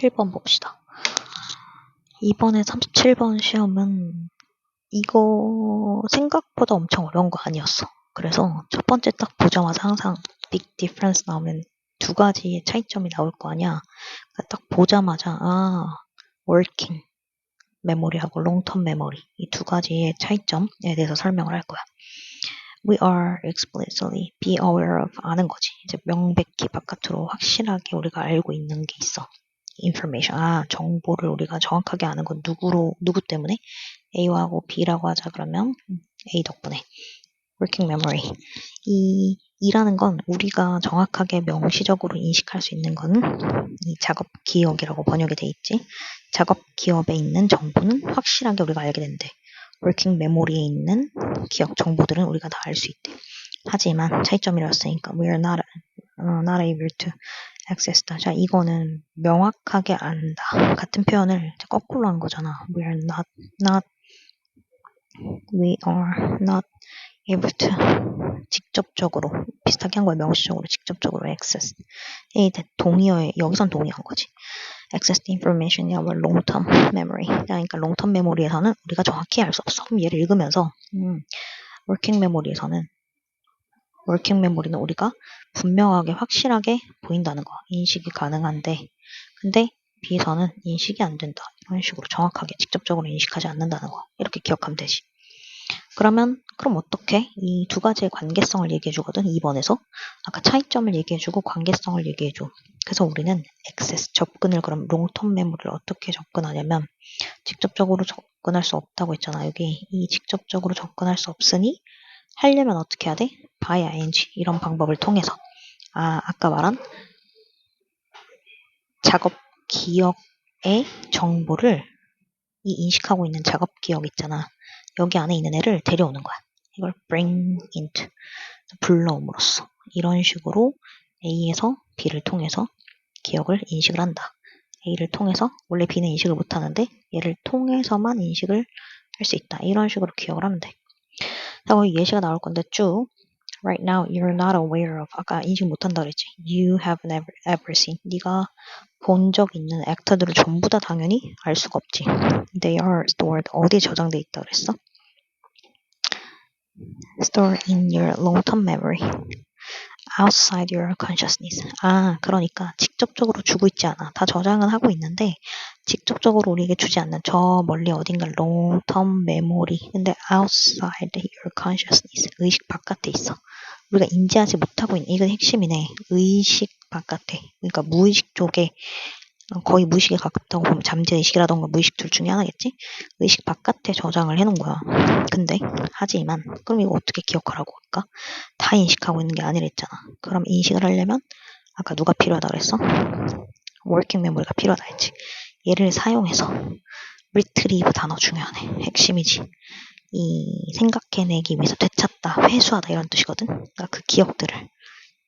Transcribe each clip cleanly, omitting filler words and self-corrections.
37번 봅시다. 이번에 37번 시험은 이거 생각보다 엄청 어려운 거 아니었어. 그래서 첫 번째 딱 보자마자 항상 big difference 나오면 두 가지의 차이점이 나올 거 아니야. 그러니까 딱 보자마자 working 메모리하고 long term memory 이 두 가지의 차이점에 대해서 설명을 할 거야. We are explicitly be aware of 아는 거지. 이제 명백히 바깥으로 확실하게 우리가 알고 있는 게 있어. information 정보를 우리가 정확하게 아는 건 누구 때문에? A하고 B라고 하자 그러면 A 덕분에. working memory 이라는 건 우리가 정확하게 명시적으로 인식할 수 있는 거는 이 작업 기억이라고 번역이 돼 있지. 작업 기억에 있는 정보는 확실하게 우리가 알게 된대. working memory에 있는 기억 정보들은 우리가 다 알 수 있대. 하지만 차이점이었으니까 we are not able to access. 자, 이거는 명확하게 안다. 같은 표현을 거꾸로 한 거잖아. We are not able to 직접적으로 비슷하게 한 거야. 명시적으로 직접적으로 access. 동의어에 여기선 동의한 거지. access the information in our long-term memory. 그러니까 long-term memory에서는 우리가 정확히 알 수 없어. 그럼 얘를 읽으면서 working memory는 우리가 분명하게 확실하게 보인다는 거. 인식이 가능한데 근데 B에서는 인식이 안 된다. 이런 식으로 정확하게 직접적으로 인식하지 않는다는 거. 이렇게 기억하면 되지. 그럼 어떻게? 이 두 가지의 관계성을 얘기해 주거든. 2번에서. 아까 차이점을 얘기해 주고 관계성을 얘기해 줘. 그래서 우리는 액세스, 접근을 그럼 롱텀 메모리를 어떻게 접근하냐면 직접적으로 접근할 수 없다고 했잖아. 여기 이 직접적으로 접근할 수 없으니 하려면 어떻게 해야 돼? by ing 이런 방법을 통해서 아까 말한 작업 기억의 정보를 이 인식하고 있는 작업 기억 있잖아. 여기 안에 있는 애를 데려오는 거야. 이걸 bring into 불러옴으로써 이런 식으로 A에서 B를 통해서 기억을 인식을 한다. A를 통해서 원래 B는 인식을 못하는데 얘를 통해서만 인식을 할 수 있다. 이런 식으로 기억을 하면 돼. 자, 거기 예시가 나올 건데 쭉 Right now you're not aware of 아까 인식 못한다 그랬지. You have never ever seen 네가 본 적 있는 액터들을 전부 다 당연히 알 수가 없지. They are stored 어디에 저장돼 있다 그랬어? Stored in your long-term memory. Outside your consciousness. 그러니까 직접적으로 주고 있지 않아. 다 저장은 하고 있는데 직접적으로 우리에게 주지 않는 저 멀리 어딘가 long-term memory. 근데 outside your consciousness. 의식 바깥에 있어. 우리가 인지하지 못하고 있는 이건 핵심이네. 의식 바깥에. 그러니까 무의식 쪽에 거의 무의식에 가깝다고 보면 잠재의식이라던가 무의식 둘 중에 하나겠지? 의식 바깥에 저장을 해놓은 거야. 근데 하지만 그럼 이거 어떻게 기억하라고 할까? 다 인식하고 있는 게 아니랬잖아. 그럼 인식을 하려면 아까 누가 필요하다 그랬어? working memory가 필요하다 했지. 얘를 사용해서 retrieve 단어 중요하네. 핵심이지. 이 생각해내기 위해서 되찾다, 회수하다 이런 뜻이거든. 그러니까 그 기억들을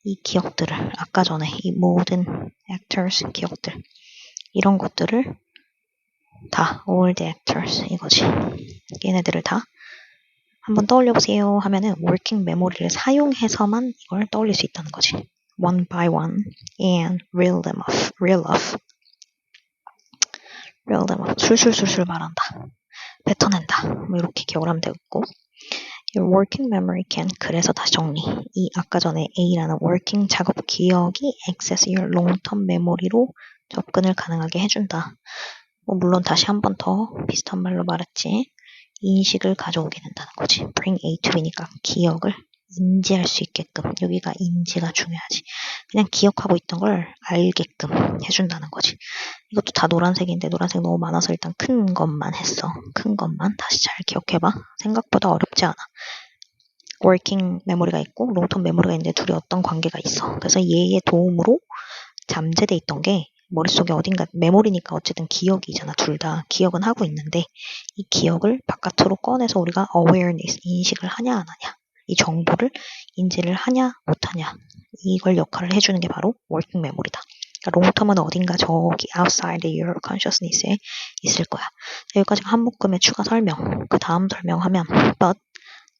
이 기억들을 아까 전에 이 모든 actors 기억들 이런 것들을 다 all the actors 이거지. 얘네들을 다 한번 떠올려보세요 하면은 working memory를 사용해서만 이걸 떠올릴 수 있다는 거지. One by one and reel them off. 술술술술 말한다. 뱉어낸다. 뭐 이렇게 기억을 하면 되겠고 Your working memory can 그래서 다시 정리. 이 아까 전에 A라는 working 작업 기억이 access your long-term memory로 접근을 가능하게 해준다. 물론 다시 한 번 더 비슷한 말로 말했지. 인식을 가져오게 된다는 거지. bring A to B니까 기억을 인지할 수 있게끔. 여기가 인지가 중요하지. 그냥 기억하고 있던 걸 알게끔 해준다는 거지. 이것도 다 노란색인데 노란색 너무 많아서 일단 큰 것만 했어. 큰 것만 다시 잘 기억해봐. 생각보다 어렵지 않아. working 메모리가 있고 롱텀 메모리가 있는데 둘이 어떤 관계가 있어. 그래서 얘의 도움으로 잠재돼 있던 게 머릿속에 어딘가 메모리니까 어쨌든 기억이잖아. 둘 다 기억은 하고 있는데 이 기억을 바깥으로 꺼내서 우리가 awareness 인식을 하냐 안 하냐 이 정보를 인지를 하냐 못하냐 이걸 역할을 해주는 게 바로 working memory다. 그러니까 롱텀은 어딘가 저기 outside your consciousness에 있을 거야. 여기까지가 한 묶음의 추가 설명. 그 다음 설명하면 but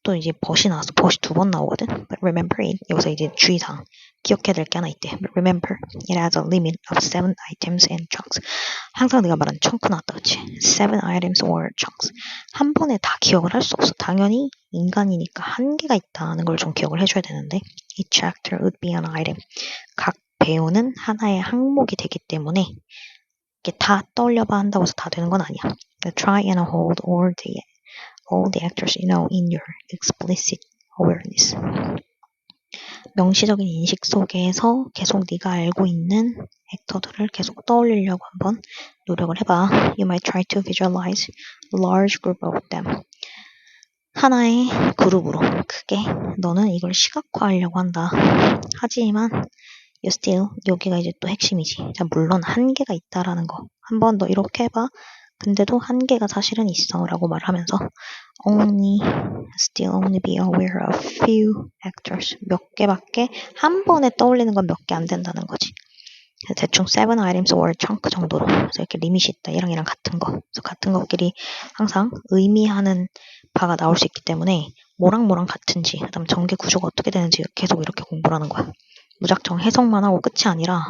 또 이제 but이 나왔어. but이 두 번 나오거든. But remember it. 여기서 이제 주의사항. 기억해야 될 게 하나 있대. Remember, it has a limit of 7 items and chunks. 항상 내가 말한 chunk 나왔다, 그치? 7 items or chunks. 한 번에 다 기억을 할 수 없어. 당연히 인간이니까 한계가 있다는 걸 좀 기억을 해줘야 되는데 each actor would be an item. 각 배우는 하나의 항목이 되기 때문에 이게 다 떠올려봐 한다고 해서 다 되는 건 아니야. Try and hold all the actors in your explicit awareness. 명시적인 인식 속에서 계속 네가 알고 있는 액터들을 계속 떠올리려고 한번 노력을 해봐. You might try to visualize a large group of them. 하나의 그룹으로 크게 너는 이걸 시각화하려고 한다. 하지만 you still, 여기가 이제 또 핵심이지. 자, 물론 한계가 있다라는 거. 한번 너 이렇게 해봐. 근데도 한계가 사실은 있어 라고 말하면서 still only be aware of few actors. 몇 개밖에 한 번에 떠올리는 건 몇 개 안 된다는 거지. 대충 7 items or chunk 정도로. 그래서 이렇게 리밋이 있다. 얘랑 같은 거. 그래서 같은 것끼리 항상 의미하는 바가 나올 수 있기 때문에 뭐랑 같은지, 그다음 전개 구조가 어떻게 되는지 계속 이렇게 공부를 하는 거야. 무작정 해석만 하고 끝이 아니라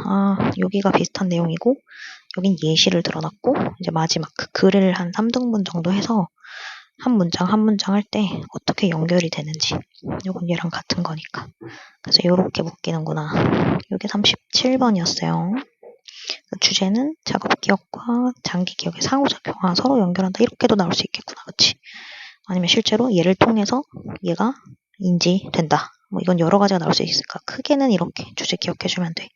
여기가 비슷한 내용이고 여긴 예시를 들어놨고 이제 마지막 그 글을 한 3등분 정도 해서 한 문장 한 문장 할 때 어떻게 연결이 되는지 이건 얘랑 같은 거니까 그래서 이렇게 묶이는구나. 이게 37번이었어요. 주제는 작업 기억과 장기 기억의 상호작용. 서로 연결한다. 이렇게도 나올 수 있겠구나. 그치? 아니면 실제로 얘를 통해서 얘가 인지된다. 뭐 이건 여러 가지가 나올 수 있으니까 크게는 이렇게 주제 기억해주면 돼.